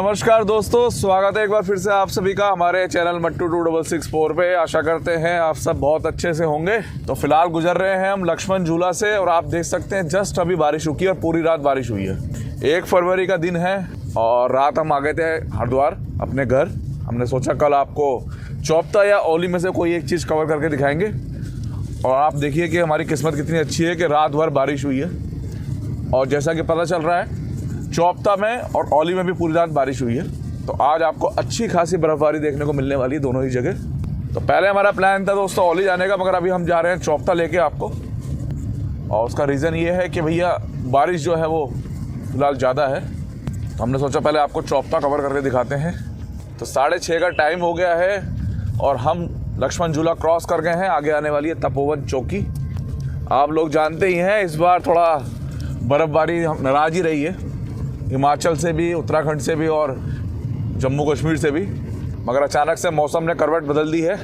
नमस्कार दोस्तों, स्वागत है एक बार फिर से आप सभी का हमारे चैनल मट्टू 2664 पे। आशा करते हैं आप सब बहुत अच्छे से होंगे। तो फिलहाल गुजर रहे हैं हम लक्ष्मण झूला से और आप देख सकते हैं जस्ट अभी बारिश रुकी और पूरी रात बारिश हुई है। 1 फरवरी का दिन है और रात हम आ गए थे हरिद्वार अपने घर। हमने सोचा कल आपको चौपता या ओली में से कोई एक चीज़ कवर करके दिखाएंगे और आप देखिए कि हमारी किस्मत कितनी अच्छी है कि रात भर बारिश हुई है और जैसा कि पता चल रहा है चौपता में और ओली में भी पूरी रात बारिश हुई है। तो आज आपको अच्छी खासी बर्फबारी देखने को मिलने वाली है दोनों ही जगह। तो पहले हमारा प्लान था दोस्तों ओली जाने का, मगर अभी हम जा रहे हैं चौपता लेके आपको। और उसका रीज़न ये है कि भैया बारिश जो है वो फिलहाल ज़्यादा है, तो हमने सोचा पहले आपको चौपता कवर करके दिखाते हैं। तो 6:30 का टाइम हो गया है और हम लक्ष्मण झूला क्रॉस कर गए हैं। आगे आने वाली है तपोवन चौकी। आप लोग जानते ही हैं इस बार थोड़ा बर्फबारी नाराज़ ही रही है, हिमाचल से भी, उत्तराखंड से भी और जम्मू कश्मीर से भी। मगर अचानक से मौसम ने करवट बदल दी है,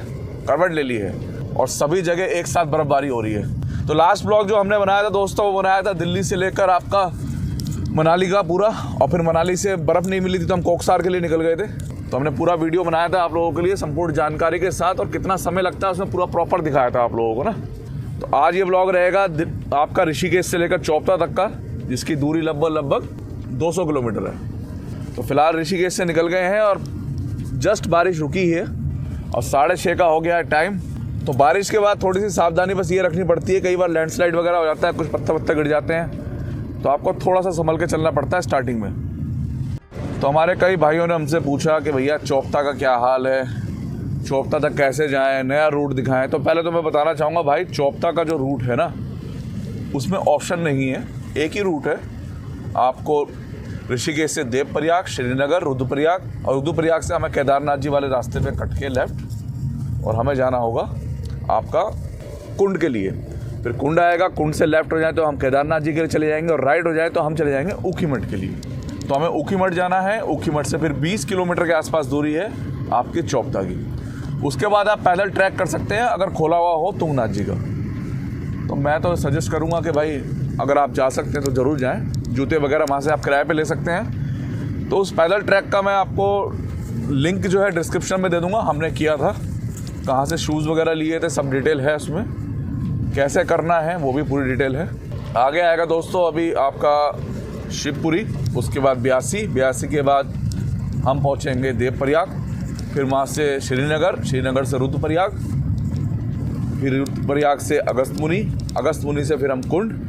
करवट ले ली है और सभी जगह एक साथ बर्फबारी हो रही है। तो लास्ट ब्लॉग जो हमने बनाया था दोस्तों वो बनाया था दिल्ली से लेकर आपका मनाली का पूरा, और फिर मनाली से बर्फ़ नहीं मिली थी तो हम कोकसार के लिए निकल गए थे। तो हमने पूरा वीडियो बनाया था आप लोगों के लिए संपूर्ण जानकारी के साथ और कितना समय लगता है उसमें पूरा प्रॉपर दिखाया था आप लोगों को ना। तो आज ये ब्लॉग रहेगा आपका ऋषिकेश से लेकर चौपता तक का, जिसकी दूरी लगभग 200 किलोमीटर है। तो फिलहाल ऋषिकेश से निकल गए हैं और जस्ट बारिश रुकी है और 6:30 का हो गया है टाइम। तो बारिश के बाद थोड़ी सी सावधानी बस ये रखनी पड़ती है, कई बार लैंडस्लाइड वगैरह हो जाता है, कुछ पत्थर गिर जाते हैं, तो आपको थोड़ा सा संभल के चलना पड़ता है स्टार्टिंग में। तो हमारे कई भाइयों ने हमसे पूछा कि भैया चौपता का क्या हाल है, चौपता तक कैसे जाएँ, नया रूट दिखाएँ। तो पहले तो मैं बताना चाहूँगा भाई, चौपता का जो रूट है ना उसमें ऑप्शन नहीं है, एक ही रूट है। आपको ऋषिकेश से देवप्रयाग, श्रीनगर, रुद्रप्रयाग, और रुद्रप्रयाग से हमें केदारनाथ जी वाले रास्ते पे कट के लेफ़्ट और हमें जाना होगा आपका कुंड के लिए। फिर कुंड आएगा, कुंड से लेफ़्ट हो जाए तो हम केदारनाथ जी के लिए चले जाएंगे और राइट हो जाए तो हम चले जाएंगे ऊखीमठ के लिए। तो हमें ऊखीमठ जाना है। ऊखीमठ से फिर 20 किलोमीटर के आसपास दूरी है आपकी चौपता की। उसके बाद आप पैदल ट्रैक कर सकते हैं अगर खोला हुआ हो तुंगनाथ जी का। तो मैं तो सजेस्ट करूँगा कि भाई अगर आप जा सकते हैं तो ज़रूर जाएं। जूते वगैरह वहाँ से आप किराए पे ले सकते हैं। तो उस पैदल ट्रैक का मैं आपको लिंक जो है डिस्क्रिप्शन में दे दूँगा। हमने किया था, कहाँ से शूज़ वगैरह लिए थे, सब डिटेल है उसमें, कैसे करना है वो भी पूरी डिटेल है। आगे आएगा दोस्तों अभी आपका शिवपुरी, उसके बाद ब्यासी के बाद हम पहुँचेंगे देवप्रयाग, फिर वहाँ से श्रीनगर, श्रीनगर से रुद्रप्रयाग, फिर रुद्रप्रयाग से अगस्त्यमुनि से फिर हम कुंड,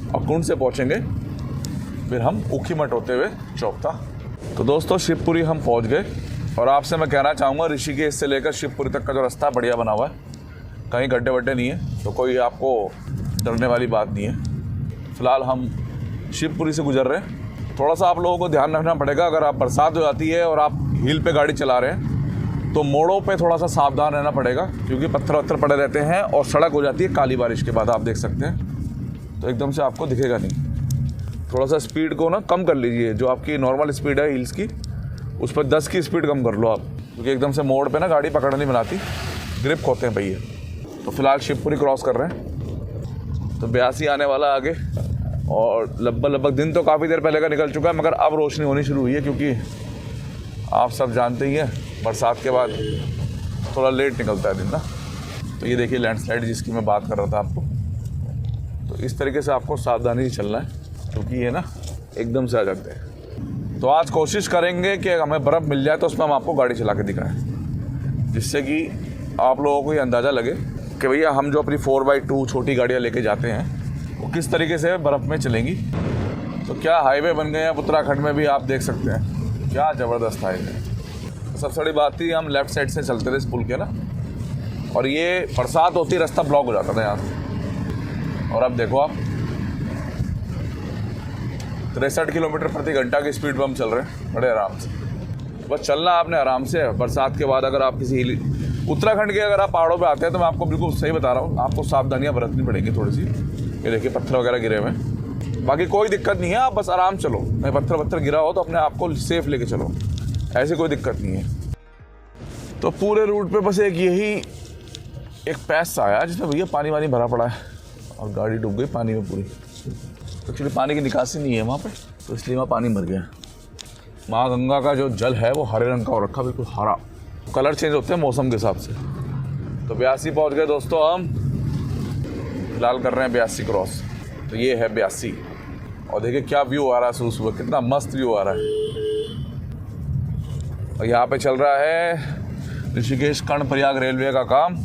और कुंड से पहुँचेंगे फिर हम ऊखीमठ होते हुए चौपता। तो दोस्तों शिवपुरी हम पहुँच गए और आपसे मैं कहना चाहूँगा ऋषिकेश से लेकर शिवपुरी तक का जो रास्ता बढ़िया बना हुआ है, कहीं गड्ढे वड्ढे नहीं है, तो कोई आपको डरने वाली बात नहीं है। फ़िलहाल हम शिवपुरी से गुजर रहे हैं। थोड़ा सा आप लोगों को ध्यान रखना पड़ेगा, अगर आप बरसात हो जाती है और आप हिल पे गाड़ी चला रहे हैं तो मोड़ों पे थोड़ा सा सावधान रहना पड़ेगा, क्योंकि पत्थर वत्थर पड़े रहते हैं और सड़क हो जाती है काली बारिश के बाद, आप देख सकते हैं। तो एकदम से आपको दिखेगा नहीं। थोड़ा सा स्पीड को ना कम कर लीजिए, जो आपकी नॉर्मल स्पीड है हिल्स की उस पर 10 की स्पीड कम कर लो आप, क्योंकि एकदम से मोड़ पे ना गाड़ी पकड़ नहीं बनाती, ग्रिप होते हैं भैया। तो फिलहाल शिवपुरी क्रॉस कर रहे हैं। तो ब्यासी आने वाला आगे और लगभग दिन तो काफ़ी देर पहले का निकल चुका है, मगर अब रोशनी होनी शुरू हुई है, क्योंकि आप सब जानते ही हैं बरसात के बाद थोड़ा लेट निकलता है दिन ना। तो ये देखिए लैंडस्लाइड जिसकी मैं बात कर रहा था आपको। तो इस तरीके से आपको सावधानी से चलना है, क्योंकि ये ना एकदम से आ जाते हैं। तो आज कोशिश करेंगे कि हमें बर्फ़ मिल जाए तो उसमें हम आपको गाड़ी चला के दिखाएं, जिससे कि आप लोगों को ये अंदाज़ा लगे कि भैया हम जो अपनी 4x2 छोटी गाड़ियाँ लेके जाते हैं वो किस तरीके से बर्फ़ में चलेंगी। तो क्या हाईवे बन गए हैं उत्तराखंड में भी, आप देख सकते हैं क्या ज़बरदस्त हाईवे है। सबसे बड़ी बात थी हम लेफ़्ट साइड से चलते थे इस पुल के ना, और ये बरसात होती रास्ता ब्लॉक हो जाता था यहाँ से। और अब देखो आप 63 किलोमीटर प्रति घंटा की स्पीड पर हम चल रहे हैं बड़े आराम से। बस चलना आपने आराम से। बरसात के बाद अगर आप किसी उत्तराखंड के अगर आप पहाड़ों पे आते हैं तो मैं आपको बिल्कुल सही बता रहा हूँ, आपको सावधानियाँ बरतनी पड़ेंगी थोड़ी सी। ये देखिए पत्थर वगैरह गिरे हुए हैं, बाकी कोई दिक्कत नहीं है, आप बस आराम चलो। नहीं पत्थर गिरा हो तो अपने आप को सेफ लेके चलो, ऐसी कोई दिक्कत नहीं है। तो पूरे रूट पे बस एक यही एक पैस आया जिसमें भैया पानी वानी भरा पड़ा है और गाड़ी डूब गई पानी में पूरी। एक्चुअली पानी की निकासी नहीं है वहाँ पे, तो इसलिए वहाँ पानी भर गया। माँ गंगा का जो जल है वो हरे रंग का हो रखा, बिल्कुल हरा। कलर चेंज होते हैं मौसम के हिसाब से। तो ब्यासी पहुंच गए दोस्तों हम, फिलहाल कर रहे हैं ब्यासी क्रॉस। तो ये है ब्यासी और देखिए क्या व्यू आ रहा है सुबह सुबह, कितना मस्त व्यू आ रहा है। और यहाँ पे चल रहा है ऋषिकेश कर्णप्रयाग रेलवे का काम,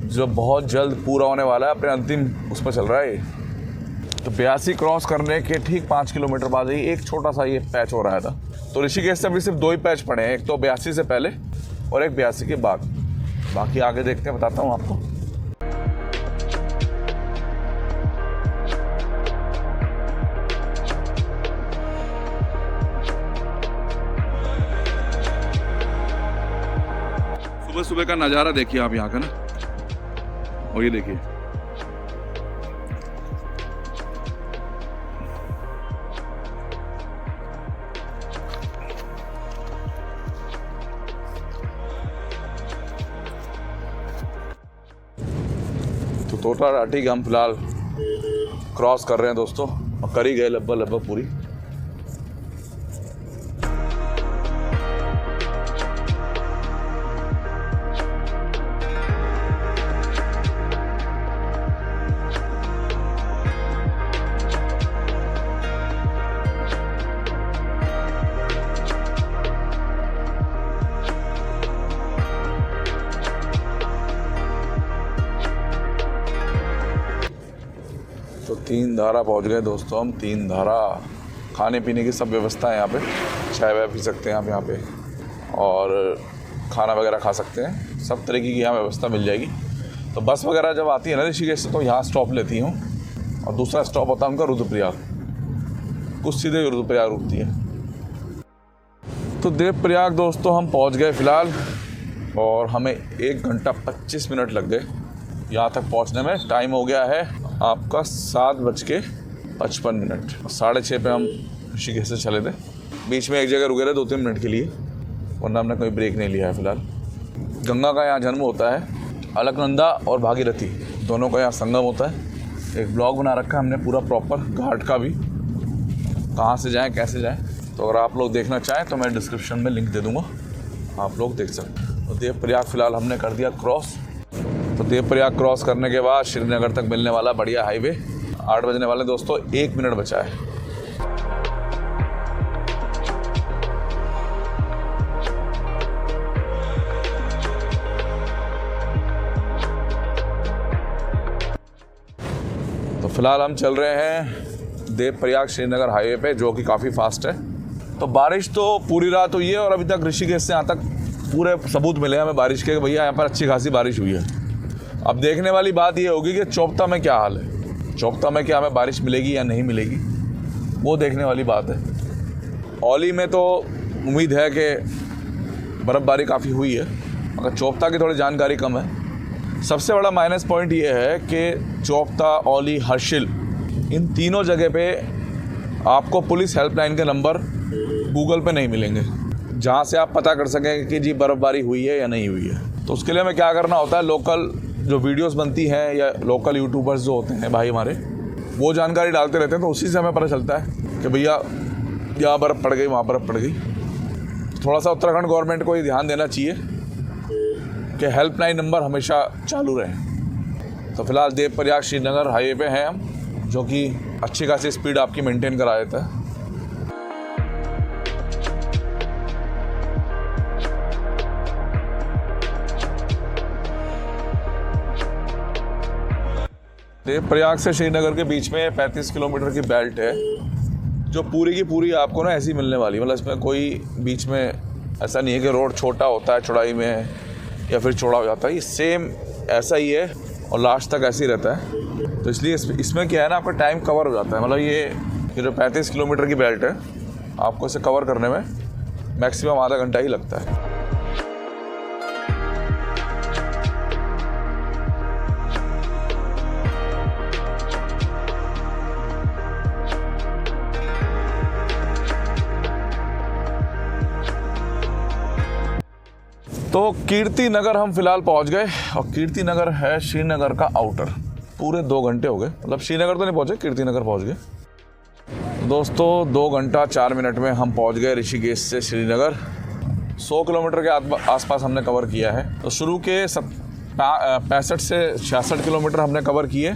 जो बहुत जल्द पूरा होने वाला है, अपने अंतिम उस पर चल रहा है। तो ब्यासी क्रॉस करने के ठीक 5 किलोमीटर बाद ही एक छोटा सा ये पैच हो रहा था। तो ऋषिकेश से अभी सिर्फ 2 ही पैच पड़े हैं, एक तो ब्यासी से पहले और एक ब्यासी के बाद। बाकी आगे देखते हैं, बताता हूँ आपको। सुबह सुबह का नज़ारा देखिए आप यहाँ का ना, और ये देखिए तो तोता राठी हम फिलहाल क्रॉस कर रहे हैं दोस्तों, और कर ही गए लगभग पूरी। तो 3 धारा पहुंच गए दोस्तों हम। 3 धारा, खाने पीने की सब व्यवस्था है यहाँ पे, चाय वाय पी सकते हैं आप यहाँ पे, और खाना वगैरह खा सकते हैं, सब तरीके की यहाँ व्यवस्था मिल जाएगी। तो बस वगैरह जब आती है ना ऋषिकेश से, तो यहाँ स्टॉप लेती हूँ, और दूसरा स्टॉप होता है उनका रुद्रप्रयाग, कुछ सीधे रुद्रप्रयाग रुकती है। तो देवप्रयाग दोस्तों हम पहुँच गए फ़िलहाल, और हमें 1 घंटा 25 मिनट लग गए यहाँ तक पहुँचने में। टाइम हो गया है आपका 7:55। 6:30 पे हम ऋषिकेश से चले थे, बीच में एक जगह रुके थे 2-3 मिनट के लिए, वरना हमने कोई ब्रेक नहीं लिया है फ़िलहाल। गंगा का यहाँ जन्म होता है, अलकनंदा और भागीरथी दोनों का यहाँ संगम होता है। एक ब्लॉग बना रखा है हमने पूरा प्रॉपर घाट का भी, कहाँ से जाएँ कैसे जाएँ। तो अगर आप लोग देखना चाहें तो मैं डिस्क्रिप्शन में लिंक दे दूँगा, आप लोग देख सकते हैं। तो देवप्रयाग फ़िलहाल हमने कर दिया क्रॉस। तो देवप्रयाग क्रॉस करने के बाद श्रीनगर तक मिलने वाला बढ़िया हाईवे। 8 बजने वाले दोस्तों, 1 मिनट बचा है। तो फिलहाल हम चल रहे हैं देवप्रयाग श्रीनगर हाईवे पे, जो कि काफ़ी फास्ट है। तो बारिश तो पूरी रात हुई है, और अभी तक ऋषिकेश से यहाँ तक पूरे सबूत मिले हमें बारिश के, भैया यहाँ पर अच्छी खासी बारिश हुई है। अब देखने वाली बात ये होगी कि चोपता में क्या हाल है, चोपता में क्या हमें बारिश मिलेगी या नहीं मिलेगी, वो देखने वाली बात है। औली में तो उम्मीद है कि बर्फ़बारी काफ़ी हुई है, मगर चोपता की थोड़ी जानकारी कम है। सबसे बड़ा माइनस पॉइंट ये है कि चोपता, औली, हर्षिल, इन तीनों जगह पे आपको पुलिस हेल्पलाइन के नंबर गूगल पे नहीं मिलेंगे, जहाँ से आप पता कर सकें कि जी बर्फ़बारी हुई है या नहीं हुई है। तो उसके लिए हमें क्या करना होता है, लोकल जो वीडियोस बनती हैं या लोकल यूट्यूबर्स जो होते हैं भाई हमारे, वो जानकारी डालते रहते हैं, तो उसी से हमें पता चलता है कि भैया यहाँ बर्फ़ पड़ गई, वहाँ बर्फ़ पड़ गई। थोड़ा सा उत्तराखंड गवर्नमेंट को ये ध्यान देना चाहिए कि हेल्पलाइन नंबर हमेशा चालू रहें। तो फिलहाल देवप्रयाग श्रीनगर हाईवे पे हैं हम, जो कि अच्छी खासी स्पीड आपकी मेंटेन करा देता है। देवप्रयाग से श्रीनगर के बीच में 35 किलोमीटर की बेल्ट है, जो पूरी की पूरी आपको ना ऐसी मिलने वाली, मतलब इसमें कोई बीच में ऐसा नहीं है कि रोड छोटा होता है चौड़ाई में या फिर चौड़ा हो जाता है, ये सेम ऐसा ही है और लास्ट तक ऐसे ही रहता है। तो इसलिए इसमें क्या है ना, आपका टाइम कवर हो जाता है। मतलब ये जो 35 किलोमीटर की बेल्ट है, आपको इसे कवर करने में मैक्सिमम आधा घंटा ही लगता है। तो कीर्ति नगर हम फिलहाल पहुंच गए, और कीर्ति नगर है श्रीनगर का आउटर। पूरे 2 घंटे हो गए, मतलब श्रीनगर तो नहीं पहुंचे, कीर्ति नगर पहुंच गए। दोस्तों 2 घंटा 4 मिनट में हम पहुंच गए ऋषिकेश से श्रीनगर। 100 किलोमीटर के आसपास हमने कवर किया है। तो शुरू के 65 से 66 किलोमीटर हमने कवर किए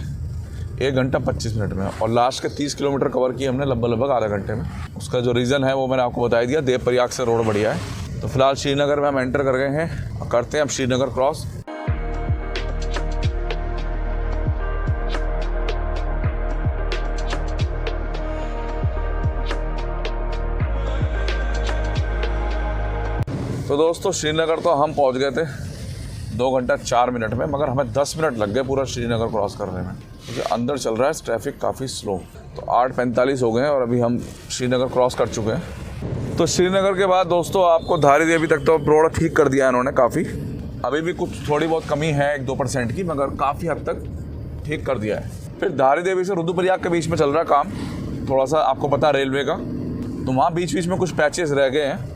1 घंटा 25 मिनट में, और लास्ट के 30 किलोमीटर कवर किए हमने लगभग आधे घंटे में। उसका जो रीज़न है वो मैंने आपको बता दिया, देवप्रयाग से रोड बढ़िया है। तो फिलहाल श्रीनगर में हम एंटर कर गए हैं और करते हैं अब श्रीनगर क्रॉस। तो दोस्तों श्रीनगर तो हम पहुंच गए थे 2 घंटा 4 मिनट में, मगर हमें 10 मिनट लग गए पूरा श्रीनगर क्रॉस करने में, क्योंकि अंदर चल रहा है ट्रैफिक काफ़ी स्लो। तो 8:45 हो गए हैं और अभी हम श्रीनगर क्रॉस कर चुके हैं। तो श्रीनगर के बाद दोस्तों आपको धारी देवी तक तो रोड ठीक कर दिया है इन्होंने काफ़ी। अभी भी कुछ थोड़ी बहुत कमी है 1-2% की, मगर काफ़ी हद तक ठीक कर दिया है। फिर धारी देवी से रुद्रप्रयाग के बीच में चल रहा है काम, थोड़ा सा आपको पता रेलवे का, तो वहाँ बीच बीच में कुछ पैचेस रह गए हैं,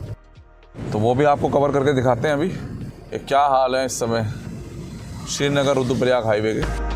तो वो भी आपको कवर करके दिखाते हैं। अभी ये क्या हाल है इस समय श्रीनगर रुद्रप्रयाग हाईवे के।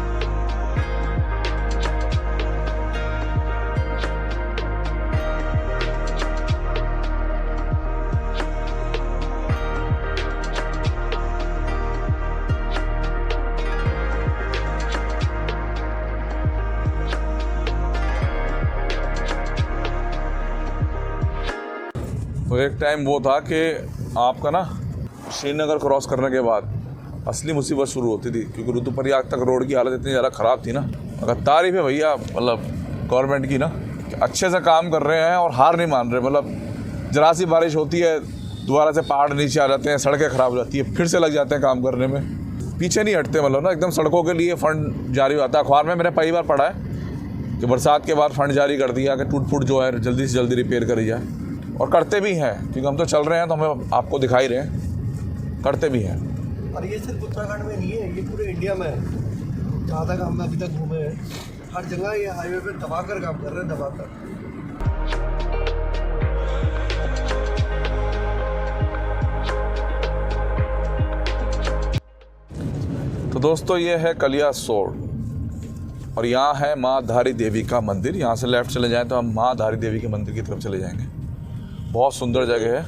तो एक टाइम वो था कि आपका ना श्रीनगर क्रॉस करने के बाद असली मुसीबत शुरू होती थी, क्योंकि रुद्रप्रयाग तक रोड की हालत इतनी ज़्यादा ख़राब थी ना। अगर तारीफ़ है भैया मतलब गवर्नमेंट की ना, कि अच्छे से काम कर रहे हैं और हार नहीं मान रहे। मतलब जरा सी बारिश होती है दोबारा से पहाड़ नीचे आ जाते हैं, सड़कें ख़राब हो जाती है, फिर से लग जाते हैं काम करने में, पीछे नहीं हटते। मतलब ना एकदम सड़कों के लिए फ़ंड जारी होता है। अखबार में मैंने कई बार पढ़ा है कि बरसात के बाद फ़ंड जारी कर दिया कि टूट फूट जो है जल्दी से जल्दी रिपेयर करी जाए, और करते भी हैं, क्योंकि हम तो चल रहे हैं तो हमें आपको दिखा ही रहे हैं, करते भी हैं। और ये सिर्फ उत्तराखंड में नहीं है, ये पूरे इंडिया में है। जहाँ तक हम अभी तक घूमे हैं हर जगह ये हाईवे पे दबाकर काम कर रहे हैं, दबाकर। तो दोस्तों ये है कलियासोड़, और यहाँ है माँ धारी देवी का मंदिर। यहाँ से लेफ़्ट चले जाएं तो हम माँ धारी देवी के मंदिर की तरफ चले जाएंगे। बहुत सुंदर जगह है,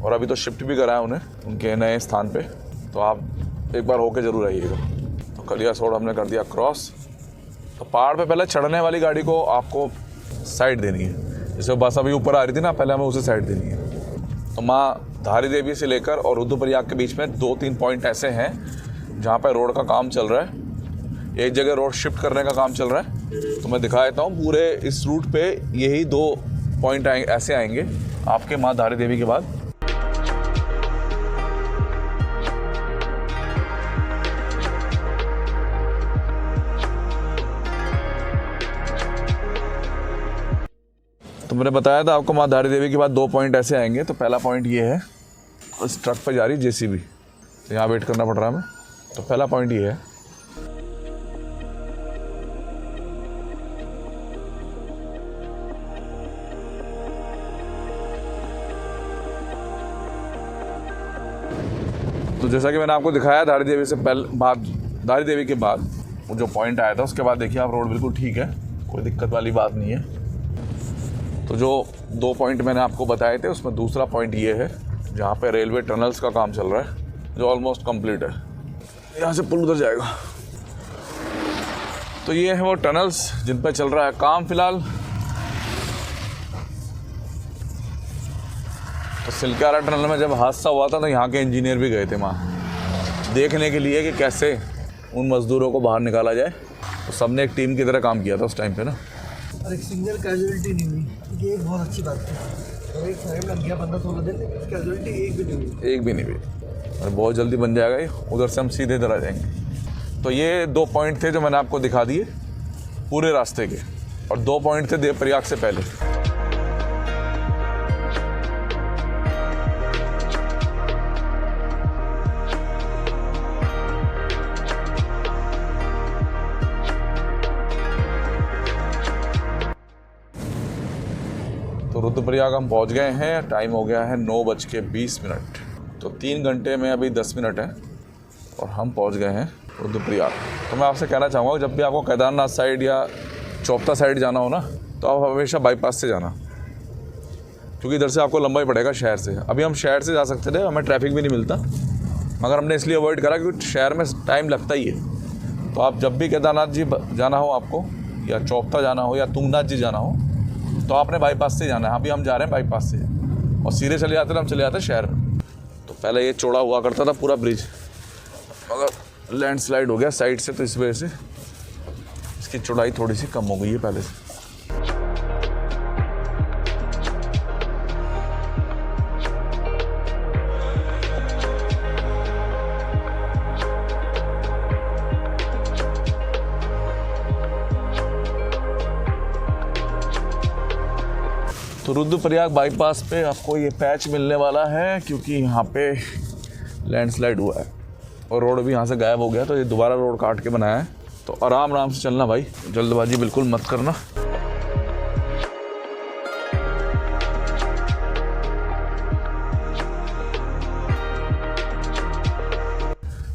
और अभी तो शिफ्ट भी करा है उन्हें उनके नए स्थान पे, तो आप एक बार होके ज़रूर आइएगा। तो कलियासोड़ हमने कर दिया क्रॉस। तो पहाड़ पे पहले चढ़ने वाली गाड़ी को आपको साइड देनी है, जैसे बस अभी ऊपर आ रही थी ना, पहले हमें उसे साइड देनी है। तो माँ धारी देवी से लेकर और रुद्रप्रयाग के बीच में 2-3 पॉइंट ऐसे हैं जहाँ पर रोड का काम चल रहा है। एक जगह रोड शिफ्ट करने का काम चल रहा है, तो मैं दिखा देता हूँ। पूरे इस रूट पे यही 2 पॉइंट ऐसे आएंगे आपके माँ धारी देवी के बाद। तो मैंने बताया था आपको माँ धारी देवी के बाद 2 पॉइंट ऐसे आएंगे। तो पहला पॉइंट ये है, इस ट्रक पे जा रही जेसीबी, तो यहाँ वेट करना पड़ रहा है हमें। तो पहला पॉइंट ये है। तो जैसा कि मैंने आपको दिखाया धारी देवी से धारी देवी के बाद वो जो पॉइंट आया था, उसके बाद देखिए आप रोड बिल्कुल ठीक है, कोई दिक्कत वाली बात नहीं है। तो जो 2 पॉइंट मैंने आपको बताए थे, उसमें दूसरा पॉइंट ये है जहाँ पे रेलवे टनल्स का काम चल रहा है, जो ऑलमोस्ट कंप्लीट है। यहाँ से पुल उधर जाएगा। तो ये है वो टनल्स जिन पे चल रहा है काम फिलहाल। तो सिलकारा टनल में जब हादसा हुआ था तो यहाँ के इंजीनियर भी गए थे वहाँ देखने के लिए कि कैसे उन मज़दूरों को बाहर निकाला जाए। तो सबने एक टीम की तरह काम किया था उस टाइम पे ना। और एक सिंगल कैजुअलिटी नहीं हुई, ये एक बहुत अच्छी बात है। और एक टाइम लग गया 15-16 दिन, कैजुअलिटी एक भी नहीं हुई। एक भी नहीं हुई, और बहुत जल्दी बन जाएगा ये। उधर से हम सीधे इधर आ जाएंगे। तो ये 2 पॉइंट थे जो मैंने आपको दिखा दिए पूरे रास्ते के, और 2 पॉइंट थे देवप्रयाग से पहले। तो रुद्रप्रयाग हम पहुंच गए हैं। टाइम हो गया है 9:20। तो 3 घंटे में अभी 10 मिनट है और हम पहुंच गए हैं रुद्रप्रयाग। तो मैं आपसे कहना चाहूँगा जब भी आपको केदारनाथ साइड या चौपता साइड जाना हो ना, तो आप हमेशा बाईपास से जाना, क्योंकि इधर से आपको लंबा ही पड़ेगा शहर से। अभी हम शहर से जा सकते थे, हमें ट्रैफिक भी नहीं मिलता, मगर हमने इसलिए अवॉइड करा क्योंकि शहर में टाइम लगता ही है। तो आप जब भी केदारनाथ जी जाना हो आपको, या चौपता जाना हो, या तुंगनाथ जी जाना हो, तो आपने बाईपास से जाना है। अभी हम जा रहे हैं बाईपास से और सीधे चले जाते हैं, हम चले जाते हैं शहर में। तो पहले ये चौड़ा हुआ करता था पूरा ब्रिज, मगर लैंडस्लाइड हो गया साइड से, तो इस वजह से इसकी चौड़ाई थोड़ी सी कम हो गई है पहले से। तो रुद्रप्रयाग बाईपास पे आपको ये पैच मिलने वाला है, क्योंकि यहाँ पे लैंडस्लाइड हुआ है और रोड भी यहाँ से गायब हो गया, तो ये दोबारा रोड काट के बनाया है। तो आराम आराम से चलना भाई, जल्दबाजी बिल्कुल मत करना।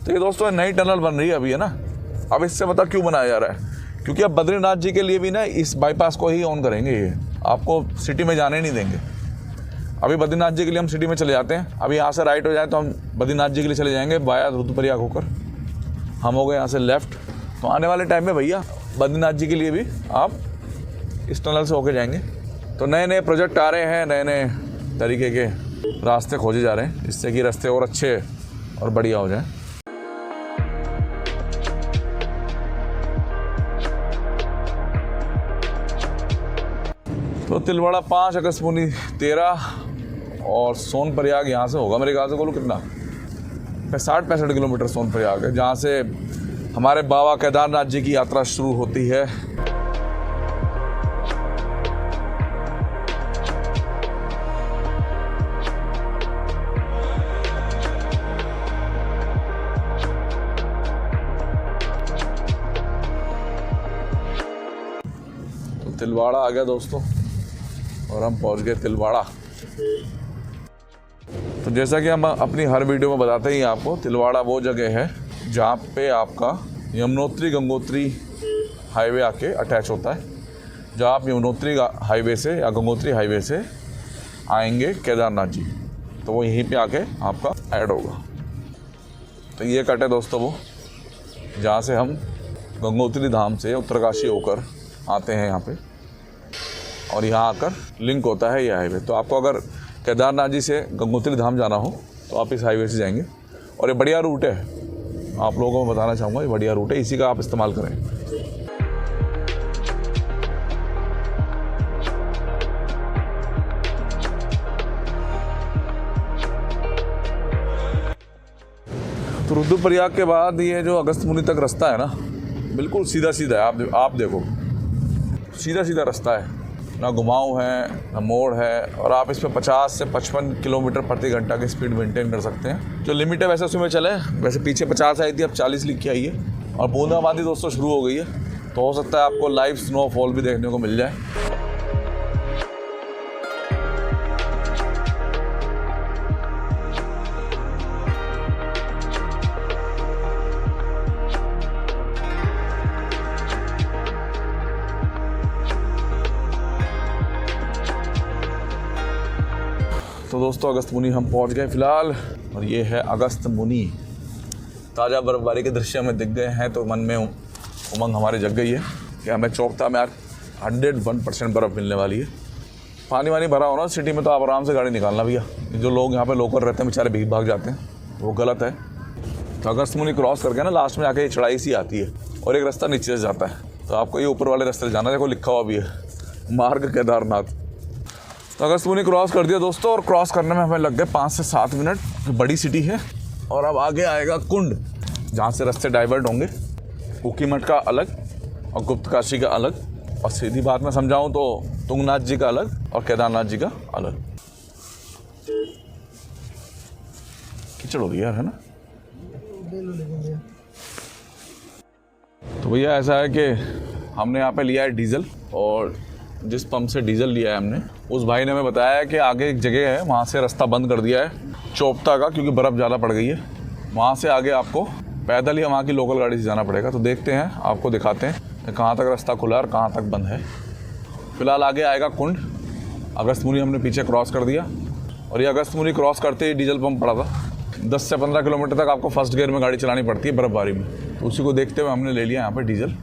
तो ये दोस्तों नई टनल बन रही है अभी, है ना। अब इससे पता क्यों बनाया जा रहा है, क्योंकि अब बद्रीनाथ जी के लिए भी ना इस बाईपास को ही ऑन करेंगे, ये आपको सिटी में जाने नहीं देंगे। अभी बद्रीनाथ जी के लिए हम सिटी में चले जाते हैं, अभी यहाँ से राइट हो जाए तो हम बद्रीनाथ जी के लिए चले जाएंगे बाया रुद्रप्रयाग होकर। हम हो गए यहाँ से लेफ़्ट, तो आने वाले टाइम में भैया बद्रीनाथ जी के लिए भी आप इस टनल से होके जाएंगे। तो नए नए प्रोजेक्ट आ रहे हैं, नए नए तरीके के रास्ते खोजे जा रहे हैं, जिससे कि रास्ते और अच्छे और बढ़िया हो जाएँ। तो तिलवाड़ा 5, अगस्त्यमुनि 13 और सोनप्रयाग यहाँ से होगा मेरे ख्याल से। बोलो कितना, 60-65 किलोमीटर सोनप्रयाग है, जहाँ से हमारे बाबा केदारनाथ जी की यात्रा शुरू होती है। तो तिलवाड़ा आ गया दोस्तों और हम पहुंच गए तिलवाड़ा। तो जैसा कि हम अपनी हर वीडियो में बताते ही आपको, तिलवाड़ा वो जगह है जहाँ पे आपका यमुनोत्री गंगोत्री हाईवे आके अटैच होता है। जहाँ आप यमुनोत्री हाईवे से या गंगोत्री हाईवे से आएंगे केदारनाथ जी, तो वो यहीं पे आके आपका ऐड होगा। तो ये कट है दोस्तों वो, जहाँ से हम गंगोत्री धाम से उत्तरकाशी होकर आते हैं यहाँ पे, और यहाँ आकर लिंक होता है ये हाईवे। तो आपको अगर केदारनाथ जी से गंगोत्री धाम जाना हो तो आप इस हाईवे से जाएंगे, और ये बढ़िया रूट है, आप लोगों को मैं बताना चाहूँगा, ये बढ़िया रूट है, इसी का आप इस्तेमाल करें। तो रुद्रप्रयाग के बाद ये जो अगस्त्यमुनि तक रास्ता है ना, बिल्कुल सीधा सीधा है। आप देखो, सीधा सीधा रास्ता है, ना घुमाव है ना मोड़ है, और आप इस पर 50 से 55 किलोमीटर प्रति घंटा की स्पीड मेंटेन कर सकते हैं। जो लिमिट है वैसे उसमें चले, वैसे पीछे 50 आई थी, अब 40 लिख के आई है। और बूंदाबांदी दोस्तों शुरू हो गई है, तो हो सकता है आपको लाइव स्नोफॉल भी देखने को मिल जाए। तो दोस्तों अगस्त्यमुनि हम पहुंच गए फ़िलहाल, और ये है अगस्त्यमुनि। ताज़ा बर्फबारी के दृश्य हमें दिख गए हैं, तो मन में उमंग हमारी जग गई है कि हमें चौपता में 101% बर्फ़ मिलने वाली है। पानी वानी भरा हो ना सिटी में, तो आप आराम से गाड़ी निकालना भैया। जो लोग यहाँ पे लोकल रहते हैं बेचारे भीग भाग जाते हैं, वो गलत है। तो अगस्त्यमुनि क्रॉस करके ना लास्ट में आके ये चढ़ाई सी आती है, और एक रास्ता नीचे से जाता है, तो आपको ये ऊपर वाले रास्ते से जाना है। देखो लिखा हुआ भी है, मार्ग केदारनाथ। तो अगस्त्यमुनि क्रॉस कर दिया दोस्तों, और क्रॉस करने में हमें लग गए 5 से 7 मिनट। बड़ी सिटी है, और अब आगे आएगा कुंड, जहाँ से रास्ते डाइवर्ट होंगे। ऊखीमठ का अलग और गुप्तकाशी का अलग, और सीधी बात में समझाऊँ तो तुंगनाथ जी का अलग और केदारनाथ जी का अलग। कीचड़ हो रही है यार, है ना। तो भैया ऐसा है कि हमने यहाँ पे लिया है डीजल, और जिस पंप से डीजल लिया है हमने, उस भाई ने हमें बताया है कि आगे एक जगह है, वहाँ से रास्ता बंद कर दिया है चौपता का, क्योंकि बर्फ़ ज़्यादा पड़ गई है। वहाँ से आगे आपको पैदल या वहाँ की लोकल गाड़ी से जाना पड़ेगा। तो देखते हैं, आपको दिखाते हैं कहाँ तक रास्ता खुला है और कहाँ तक बंद है। फिलहाल आगे आएगा कुंड। अगस्तमुनि हमने पीछे क्रॉस कर दिया और ये अगस्तमुनि क्रॉस करते ही डीजल पंप पड़ा था। 10 से 15 किलोमीटर तक आपको फर्स्ट गियर में गाड़ी चलानी पड़ती है बर्फबारी में, तो उसी को देखते हुए हमने ले लिया यहाँ पर डीजल।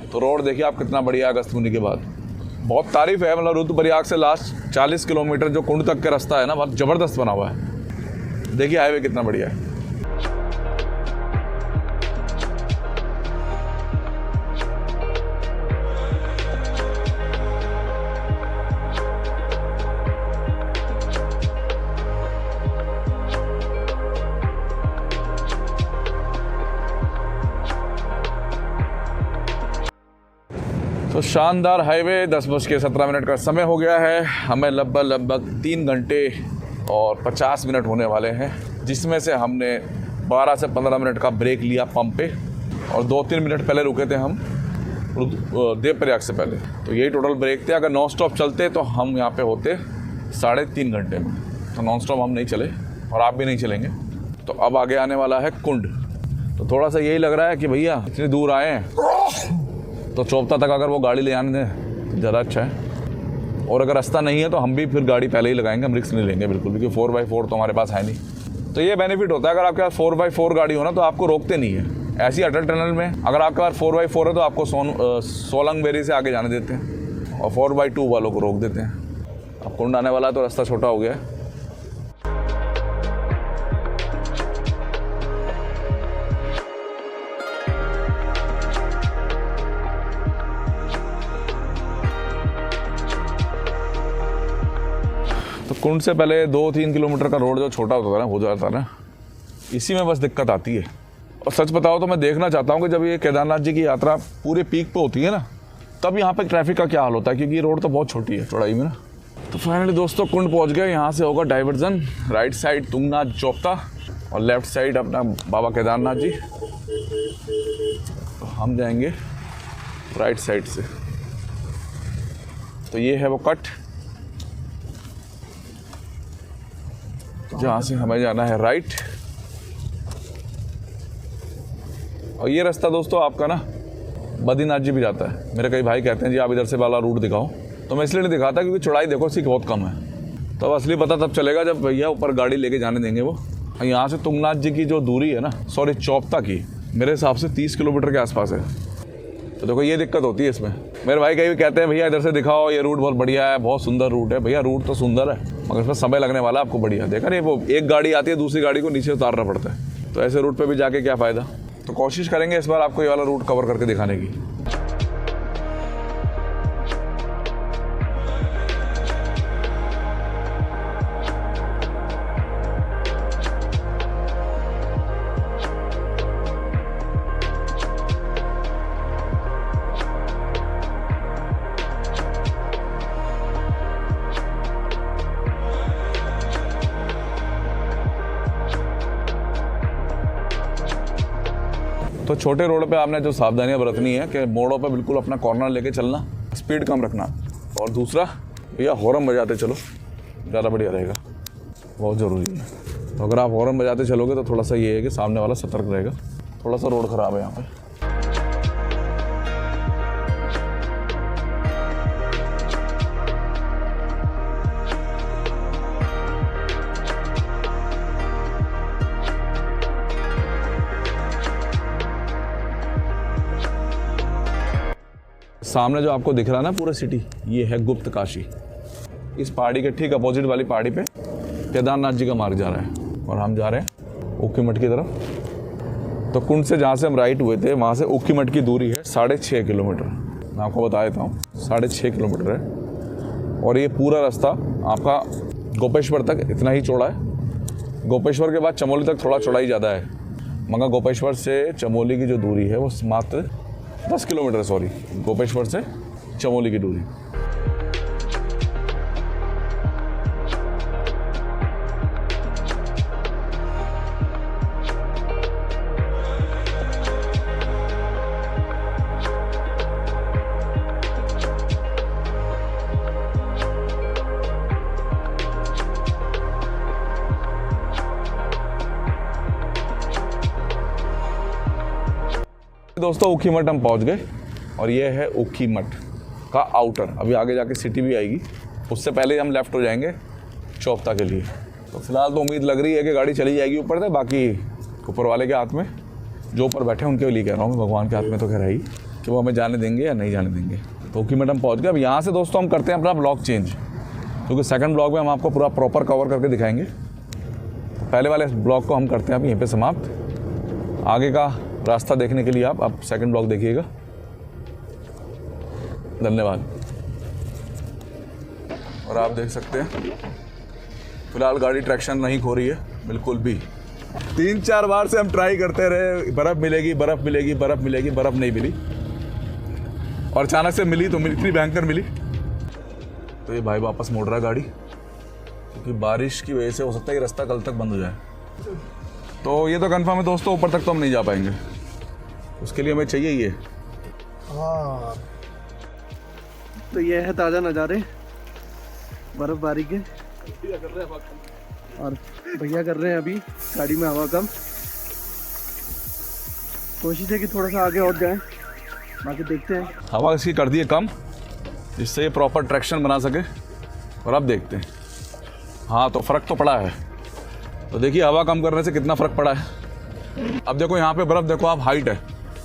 तो रोड देखिए आप कितना बढ़िया है अगस्तमुनि के बाद। बहुत तारीफ है, मतलब रुद्रप्रयाग से लास्ट 40 किलोमीटर जो कुंड तक का रास्ता है ना, बहुत ज़बरदस्त बना हुआ है। देखिए हाईवे कितना बढ़िया है। तो शानदार हाईवे 10:17 का समय हो गया है। हमें लगभग 3 घंटे और 50 मिनट होने वाले हैं, जिसमें से हमने 12 से 15 मिनट का ब्रेक लिया पंप पे और 2-3 मिनट पहले रुके थे हम देवप्रयाग से पहले। तो यही टोटल ब्रेक थे। अगर नॉन स्टॉप चलते तो हम यहाँ पे होते 3.5 घंटे में। तो नॉन स्टॉप हम नहीं चले और आप भी नहीं चलेंगे। तो अब आगे आने वाला है कुंड। तो थोड़ा सा यही लग रहा है कि भैया इतनी दूर आए हैं तो चौपता तक अगर वो गाड़ी ले आने दें तो ज़्यादा अच्छा है। और अगर रास्ता नहीं है तो हम भी फिर गाड़ी पहले ही लगाएंगे, हम रिस्क नहीं लेंगे बिल्कुल भी, क्योंकि 4x4 तो हमारे पास है नहीं। तो ये बेनिफिट होता है, अगर आपके पास 4x4 गाड़ी हो ना तो आपको रोकते नहीं है। ऐसी अटल टनल में अगर आपके पास 4x4 है तो आपको सोलंग बेरी से आगे जाने देते हैं और 4x2 वालों को रोक देते हैं। अब कुंड आने वाला है तो रास्ता छोटा हो गया है। तो कुंड से पहले 2-3 किलोमीटर का रोड जो छोटा होता था ना, हो जाता ना, इसी में बस दिक्कत आती है। और सच बताओ तो मैं देखना चाहता हूँ कि जब ये केदारनाथ जी की यात्रा पूरे पीक पे होती है ना, तब यहाँ पे ट्रैफिक का क्या हाल होता है, क्योंकि ये रोड तो बहुत छोटी है चौड़ाई में ना। तो फाइनली दोस्तों कुंड पहुँच गए। यहाँ से होगा डाइवर्जन, राइट साइड तुंगनाथ चौपता और लेफ्ट साइड अपना बाबा केदारनाथ जी। तो हम जाएंगे राइट साइड से। तो ये है वो कट जहाँ से हमें जाना है राइट। और ये रास्ता दोस्तों आपका ना बद्रीनाथ जी भी जाता है। मेरे कई भाई कहते हैं जी आप इधर से वाला रूट दिखाओ, तो मैं इसलिए नहीं दिखाता क्योंकि चौड़ाई देखो इसकी बहुत कम है। तो अब असली पता तब चलेगा जब भैया ऊपर गाड़ी लेके जाने देंगे वो। यहाँ से तुंगनाथ जी की जो दूरी है ना, सॉरी चौपता की, मेरे हिसाब से 30 किलोमीटर के आसपास है। तो देखो ये दिक्कत होती है इसमें। मेरे भाई कहीं भी कहते हैं भैया इधर से दिखाओ, ये रूट बहुत बढ़िया है, बहुत सुंदर रूट है। भैया रूट तो सुंदर है मगर इसमें समय लगने वाला है आपको बढ़िया। देखा नहीं, वो एक गाड़ी आती है दूसरी गाड़ी को नीचे उतारना पड़ता है। तो ऐसे रूट पे भी जाके क्या फ़ायदा। तो कोशिश करेंगे इस बार आपको ये वाला रूट कवर करके दिखाने की। तो छोटे रोड पे आपने जो सावधानियां बरतनी है कि मोड़ों पे बिल्कुल अपना कॉर्नर लेके चलना, स्पीड कम रखना। और दूसरा भैया हॉर्न बजाते चलो, ज़्यादा बढ़िया रहेगा, बहुत ज़रूरी है। तो अगर आप हॉर्न बजाते चलोगे तो थोड़ा सा ये है कि सामने वाला सतर्क रहेगा। थोड़ा सा रोड ख़राब है यहाँ पे। सामने जो आपको दिख रहा है ना पूरा सिटी, ये है गुप्त काशी। इस पहाड़ी के ठीक अपोजिट वाली पहाड़ी पे केदारनाथ जी का मार्ग जा रहा है और हम जा रहे हैं ऊखीमठ की तरफ। तो कुंड से जहाँ से हम राइट हुए थे वहाँ से ऊखीमठ की दूरी है 6.5 किलोमीटर। मैं आपको बता देता हूँ 6.5 किलोमीटर है। और ये पूरा रास्ता आपका गोपेश्वर तक इतना ही चौड़ा है। गोपेश्वर के बाद चमोली तक थोड़ा चौड़ाई ज़्यादा है, मगर गोपेश्वर से चमोली की जो दूरी है वो मात्र 10 किलोमीटर, सॉरी, गोपेश्वर से चमोली की दूरी। दोस्तों ऊखीमठ हम पहुंच गए और ये है ऊखीमठ का आउटर। अभी आगे जाके सिटी भी आएगी, उससे पहले हम लेफ़्ट हो जाएंगे चौपता के लिए। तो फिलहाल तो उम्मीद लग रही है कि गाड़ी चली जाएगी ऊपर से, बाकी ऊपर वाले के हाथ में, जो ऊपर बैठे उनके लिए कह रहा हूँ, भगवान के हाथ में तो कह रहा ही कि वो हमें जाने देंगे या नहीं जाने देंगे। तो ऊखीमठ हम पहुँच गए। अब यहाँ से दोस्तों हम करते हैं अपना ब्लॉग चेंज, क्योंकि सेकंड ब्लॉग में हम आपको पूरा प्रॉपर कवर करके दिखाएंगे। तो पहले वाले ब्लॉग को हम करते हैं अब यहीं पे समाप्त। आगे का रास्ता देखने के लिए आप सेकंड ब्लॉग देखिएगा। धन्यवाद। और आप देख सकते हैं फिलहाल गाड़ी ट्रैक्शन नहीं खो रही है बिल्कुल भी। 3-4 बार से हम ट्राई करते रहे, बर्फ़ मिलेगी, बर्फ़ मिलेगी, बर्फ़ मिलेगी, बर्फ़ नहीं मिली। और अचानक से मिली तो इतनी भयंकर मिली। तो ये भाई वापस मोड़ रहा है गाड़ी, क्योंकि बारिश की वजह से हो सकता है ये रास्ता कल तक बंद हो जाए। तो ये तो कंफर्म है दोस्तों, ऊपर तक तो हम नहीं जा पाएंगे, उसके लिए हमें चाहिए ये। हाँ, तो ये है ताज़ा नज़ारे बर्फबारी के। और भैया कर रहे हैं अभी गाड़ी में हवा कम। कोशिश है कि थोड़ा सा आगे और जाएं, बाकी देखते हैं। हवा इसकी कर दी है कम, जिससे ये प्रॉपर ट्रैक्शन बना सके। और अब देखते हैं। हाँ, तो फ़र्क तो पड़ा है। तो देखिए हवा कम करने से कितना फ़र्क पड़ा है। अब देखो यहाँ पे बर्फ़ देखो आप, हाइट है,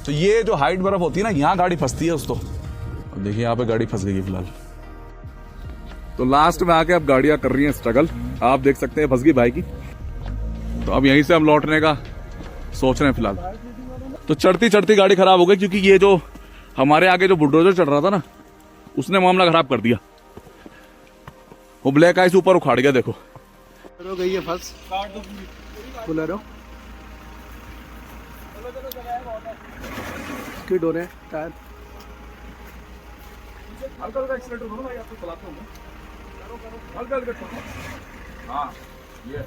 तो ये जो हाइट बर्फ़ होती है ना, यहाँ गाड़ी फंसती है उसको। अब देखिए यहाँ पे गाड़ी फंस गई है फिलहाल। तो लास्ट में आके अब गाड़ियाँ कर रही हैं स्ट्रगल, आप देख सकते हैं फंस गई भाई की। तो अब यहीं से हम लौटने का सोच रहे हैं फिलहाल। तो चढ़ती चढ़ती गाड़ी खराब हो गई, क्योंकि ये जो हमारे आगे जो बुलडोजर चढ़ रहा था ना, उसने मामला खराब कर दिया। वो ब्लैक आइस ऊपर उखाड़ गया। देखो हो गई है फंस बुलेरो, स्किड हो रहे हैं टायर। हल्का एक्सीलेटर दो ना भाई, आप तो चलाते होंगे। हल्का हाँ ये